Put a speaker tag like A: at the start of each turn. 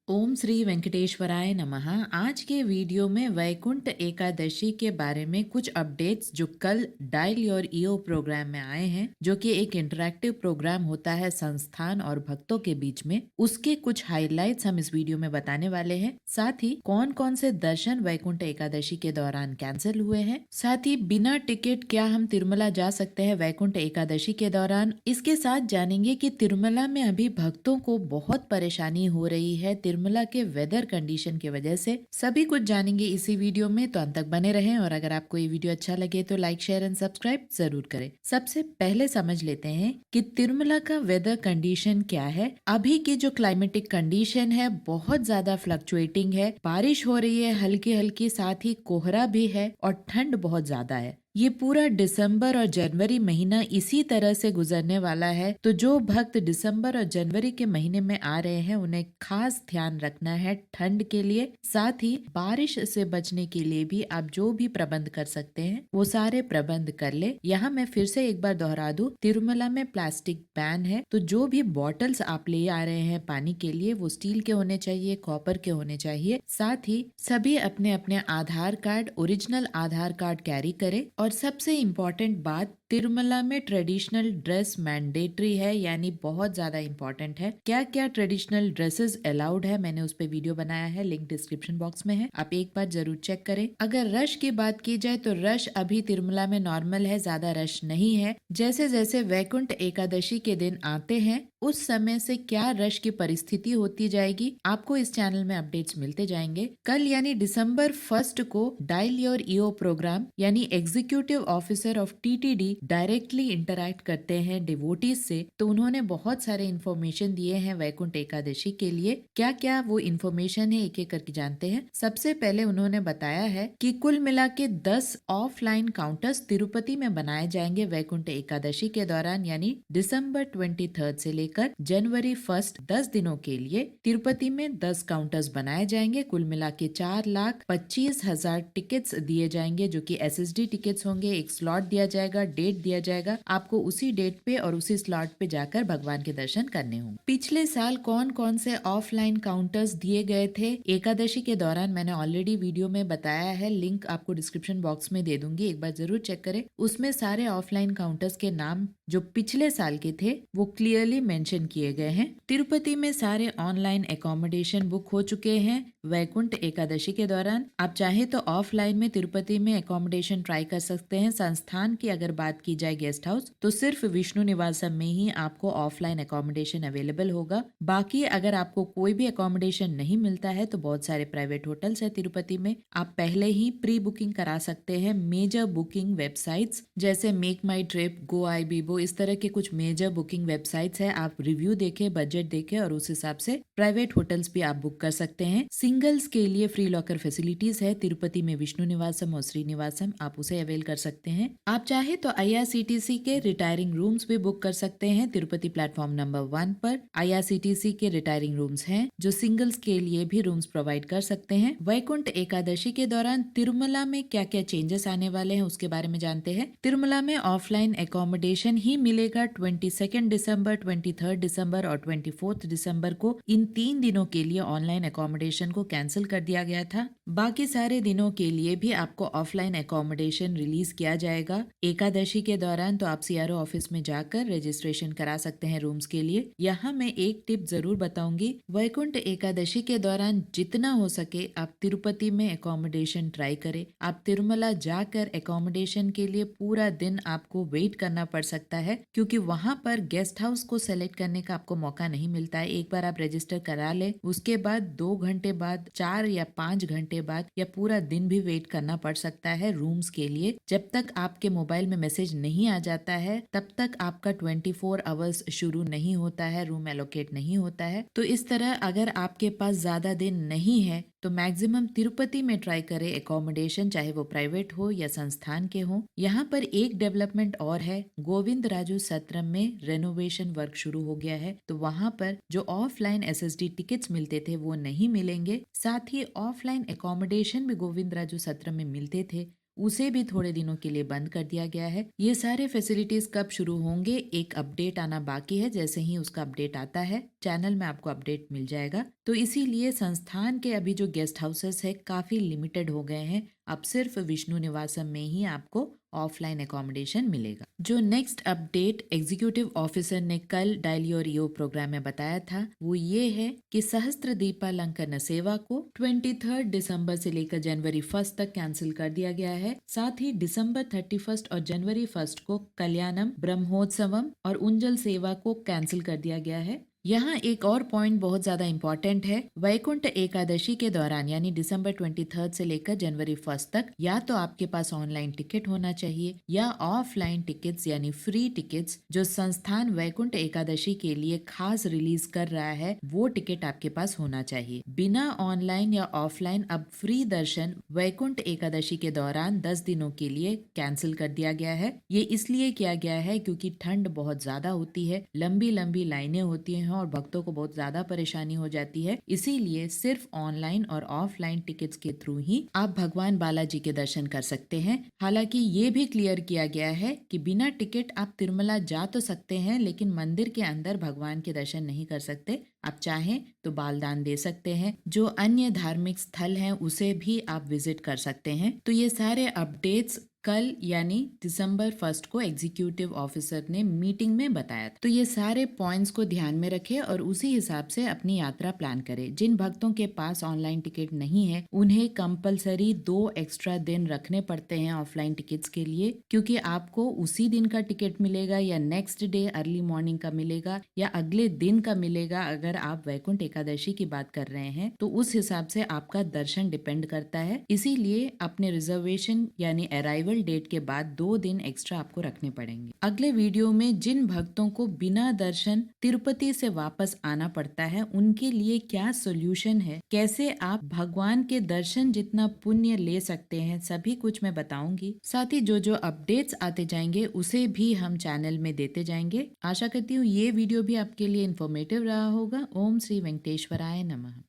A: ओम श्री वेंकटेश्वराय नमः। आज के वीडियो में वैकुंठ एकादशी के बारे में कुछ अपडेट्स जो कल डायल योर ईओ प्रोग्राम में आए हैं, जो कि एक इंटरैक्टिव प्रोग्राम होता है संस्थान और भक्तों के बीच में, उसके कुछ हाइलाइट्स हम इस वीडियो में बताने वाले हैं। साथ ही कौन कौन से दर्शन वैकुंठ एकादशी के दौरान कैंसिल हुए हैं। साथ ही बिना टिकट क्या हम तिरुमला जा सकते हैं वैकुंठ एकादशी के दौरान। इसके साथ जानेंगे कि तिरुमला में अभी भक्तों को बहुत परेशानी हो रही है तिरुमला के वेदर कंडीशन की वजह से। सभी कुछ जानेंगे इसी वीडियो में, तो अंत तक बने रहें। और अगर आपको ये वीडियो अच्छा लगे तो लाइक शेयर एंड सब्सक्राइब जरूर करें। सबसे पहले समझ लेते हैं कि तिरुमला का वेदर कंडीशन क्या है। अभी की जो क्लाइमेटिक कंडीशन है बहुत ज्यादा फ्लक्चुएटिंग है। बारिश हो रही है हल्की हल्की, साथ ही कोहरा भी है और ठंड बहुत ज्यादा है। ये पूरा दिसंबर और जनवरी महीना इसी तरह से गुजरने वाला है। तो जो भक्त दिसंबर और जनवरी के महीने में आ रहे हैं उन्हें खास ध्यान रखना है ठंड के लिए। साथ ही बारिश से बचने के लिए भी आप जो भी प्रबंध कर सकते हैं वो सारे प्रबंध कर ले। यहाँ मैं फिर से एक बार दोहरा दूं, तिरुमला में प्लास्टिक बैन है। तो जो भी बॉटल्स आप ले आ रहे हैं पानी के लिए वो स्टील के होने चाहिए, कॉपर के होने चाहिए। साथ ही सभी अपने अपने आधार कार्ड, ओरिजिनल आधार कार्ड कैरी करें। और सबसे इम्पोर्टेंट बात, तिरुमला में ट्रेडिशनल ड्रेस मैंडेटरी है, यानी बहुत ज्यादा इम्पोर्टेंट है। क्या क्या ट्रेडिशनल ड्रेसेस अलाउड है मैंने उस पे वीडियो बनाया है, लिंक डिस्क्रिप्शन बॉक्स में है, आप एक बार जरूर चेक करें। अगर रश की बात की जाए तो रश अभी तिरुमला में नॉर्मल है, ज्यादा रश नहीं है। जैसे जैसे वैकुंठ एकादशी के दिन आते हैं उस समय से क्या रश की परिस्थिति होती जाएगी आपको इस चैनल में अपडेट्स मिलते जाएंगे। कल यानी दिसंबर 1 को डायल योर ईओ प्रोग्राम यानी executive officer of TTD directly interact करते हैं डिवोटीज से। तो उन्होंने बहुत सारे इन्फॉर्मेशन दिए हैं वैकुंठ एकादशी के लिए। क्या क्या वो इन्फॉर्मेशन है एक एक करके जानते हैं। सबसे पहले उन्होंने बताया है कि कुल मिला के 10 ऑफलाइन काउंटर्स तिरुपति में बनाए जाएंगे वैकुंठ एकादशी के दौरान, यानी दिसंबर 23 से लेकर जनवरी 1 10 दिनों के लिए तिरुपति में 10 काउंटर्स बनाए जाएंगे। कुल मिला के 4,25,000 टिकट्स दिए जाएंगे, जो कि एसएसडी टिकट्स होंगे। एक स्लॉट दिया जाएगा, डेट दिया जाएगा, आपको उसी डेट पे और उसी स्लॉट पे जाकर भगवान के दर्शन करने होंगे। पिछले साल कौन कौन से ऑफलाइन काउंटर्स दिए गए थे एकादशी के दौरान मैंने ऑलरेडी वीडियो में बताया है, लिंक आपको डिस्क्रिप्शन बॉक्स में दे दूंगी, एक बार जरूर चेक करें। उसमें सारे ऑफलाइन काउंटर्स के नाम जो पिछले साल के थे वो क्लियरली मेंशन किए गए हैं। तिरुपति में सारे ऑनलाइन एकोमोडेशन बुक हो चुके हैं वैकुंठ एकादशी के दौरान। आप चाहे तो ऑफलाइन में तिरुपति में एकोमोडेशन ट्राई कर सकते हैं। संस्थान की अगर बात की जाए गेस्ट हाउस, तो सिर्फ विष्णु निवासम में ही आपको ऑफलाइन एकोमोडेशन अवेलेबल होगा। बाकी अगर आपको कोई भी एकोमोडेशन नहीं मिलता है तो बहुत सारे प्राइवेट होटल्स है तिरुपति में, आप पहले ही प्री बुकिंग करा सकते हैं। मेजर बुकिंग वेबसाइट्स जैसे मेक माई ट्रिप, गो आई बीबो, इस तरह के कुछ मेजर बुकिंग वेबसाइट्स है। आप रिव्यू देखे, बजट देखे और उस हिसाब से प्राइवेट होटल्स भी आप बुक कर सकते हैं। सिंगल्स के लिए फ्री लॉकर फैसिलिटीज है तिरुपति में, विष्णु निवासम और श्रीनिवासम, आप उसे अवेल कर सकते हैं। आप चाहे तो आईआरसीटीसी के रिटायरिंग रूम्स भी बुक कर सकते हैं तिरुपति प्लेटफॉर्म नंबर 1 पर। आईआरसीटीसी के रिटायरिंग रूम्स हैं जो सिंगल्स के लिए भी रूम्स प्रोवाइड कर सकते हैं। वैकुंठ एकादशी के दौरान तिरुमला में क्या क्या चेंजेस आने वाले हैं उसके बारे में जानते हैं। तिरुमला में ऑफलाइन एकोमोडेशन ही मिलेगा 22 दिसंबर, 23 दिसंबर और 24 दिसंबर को। इन 3 दिनों के लिए ऑनलाइन एकोमोडेशन को कैंसिल कर दिया गया था। बाकी सारे दिनों के लिए भी आपको ऑफलाइन एकोमोडेशन रिलीज किया जाएगा एकादशी के दौरान। तो आप सीआरओ ऑफिस में जाकर रजिस्ट्रेशन करा सकते हैं रूम्स के लिए। यहाँ मैं एक टिप जरूर बताऊंगी, वैकुंठ एकादशी के दौरान जितना हो सके आप तिरुपति में एकोमोडेशन ट्राई करें। आप तिरुमला जाकर एकोमोडेशन के लिए पूरा दिन आपको वेट करना पड़ सकता है, क्योंकि वहां पर गेस्ट हाउस को सेलेक्ट करने का आपको मौका नहीं मिलता है। एक बार आप रजिस्टर करा ले, उसके बाद 2 घंटे बाद, 4 या 5 घंटे बाद या पूरा दिन भी वेट करना पड़ सकता है रूम्स के लिए। जब तक आपके मोबाइल में मैसेज नहीं आ जाता है तब तक आपका 24 आवर्स शुरू नहीं होता है, रूम एलोकेट नहीं होता है। तो इस तरह अगर आपके पास ज्यादा दिन नहीं है तो मैक्सिमम तिरुपति में ट्राई करें एकोमोडेशन, चाहे वो प्राइवेट हो या संस्थान के हो। यहाँ पर एक डेवलपमेंट और है, गोविंद राजू सत्रम में रेनोवेशन वर्क शुरू हो गया है। तो वहाँ पर जो ऑफलाइन एसएसडी टिकट्स मिलते थे वो नहीं मिलेंगे। साथ ही ऑफलाइन एकोमोडेशन भी गोविंद राजू सत्रम में मिलते थे उसे भी थोड़े दिनों के लिए बंद कर दिया गया है। ये सारे फैसिलिटीज कब शुरू होंगे, एक अपडेट आना बाकी है। जैसे ही उसका अपडेट आता है चैनल में आपको अपडेट मिल जाएगा। तो इसीलिए संस्थान के अभी जो गेस्ट हाउसेस है काफी लिमिटेड हो गए हैं। अब सिर्फ विष्णु निवासम में ही आपको ऑफलाइन एकोमोडेशन मिलेगा। जो नेक्स्ट अपडेट एग्जीक्यूटिव ऑफिसर ने कल डायल योर ईओ प्रोग्राम में बताया था वो ये है कि सहस्त्र दीपालंकन सेवा को 23 दिसंबर से लेकर जनवरी 1 तक कैंसिल कर दिया गया है। साथ ही दिसंबर 31 और जनवरी 1 को कल्याणम, ब्रह्मोत्सवम और उंजल सेवा को कैंसिल कर दिया गया है। यहाँ एक और पॉइंट बहुत ज्यादा इम्पोर्टेंट है। वैकुंठ एकादशी के दौरान यानी दिसंबर 23 से लेकर जनवरी 1 तक या तो आपके पास ऑनलाइन टिकट होना चाहिए या ऑफलाइन टिकट्स यानी फ्री टिकट्स जो संस्थान वैकुंठ एकादशी के लिए खास रिलीज कर रहा है वो टिकट आपके पास होना चाहिए। बिना ऑनलाइन या ऑफलाइन अब फ्री दर्शन वैकुंठ एकादशी के दौरान 10 दिनों के लिए कैंसिल कर दिया गया है। ये इसलिए किया गया है क्योंकि ठंड बहुत ज्यादा होती है, लंबी लंबी लाइनें होती हैं और भक्तों को बहुत ज्यादा परेशानी हो जाती है। इसीलिए सिर्फ ऑनलाइन और ऑफलाइन टिकट्स के थ्रू ही आप भगवान बालाजी के दर्शन कर सकते हैं। हालांकि ये भी क्लियर किया गया है कि बिना टिकट आप तिरुमला जा तो सकते हैं लेकिन मंदिर के अंदर भगवान के दर्शन नहीं कर सकते। आप चाहें तो बालदान दे सकते हैं। जो अन्य धार्मिक स्थल हैं उसे भी आप विजिट कर सकते हैं। तो ये सारे अपडेट्स कल यानी दिसंबर 1 को एग्जीक्यूटिव ऑफिसर ने मीटिंग में बताया था। तो ये सारे पॉइंट्स को ध्यान में रखें और उसी हिसाब से अपनी यात्रा प्लान करें। जिन भक्तों के पास ऑनलाइन टिकट नहीं है उन्हें कंपलसरी 2 एक्स्ट्रा दिन रखने पड़ते हैं ऑफलाइन टिकट्स के लिए, क्योंकि आपको उसी दिन का टिकट मिलेगा या नेक्स्ट डे अर्ली मॉर्निंग का मिलेगा या अगले दिन का मिलेगा। अगर आप वैकुंठ एकादशी की बात कर रहे हैं तो उस हिसाब से आपका दर्शन डिपेंड करता है। इसीलिए अपने रिजर्वेशन यानी अराइवल डेट के बाद 2 दिन एक्स्ट्रा आपको रखने पड़ेंगे। अगले वीडियो में जिन भक्तों को बिना दर्शन तिरुपति से वापस आना पड़ता है उनके लिए क्या सोल्यूशन है, कैसे आप भगवान के दर्शन जितना पुण्य ले सकते हैं, सभी कुछ मैं बताऊंगी। साथ ही जो जो अपडेट्स आते जाएंगे उसे भी हम चैनल में देते जाएंगे। आशा करती हूँ ये वीडियो भी आपके लिए इंफॉर्मेटिव रहा होगा। ओम श्री वेंकटेश्वराय नमः।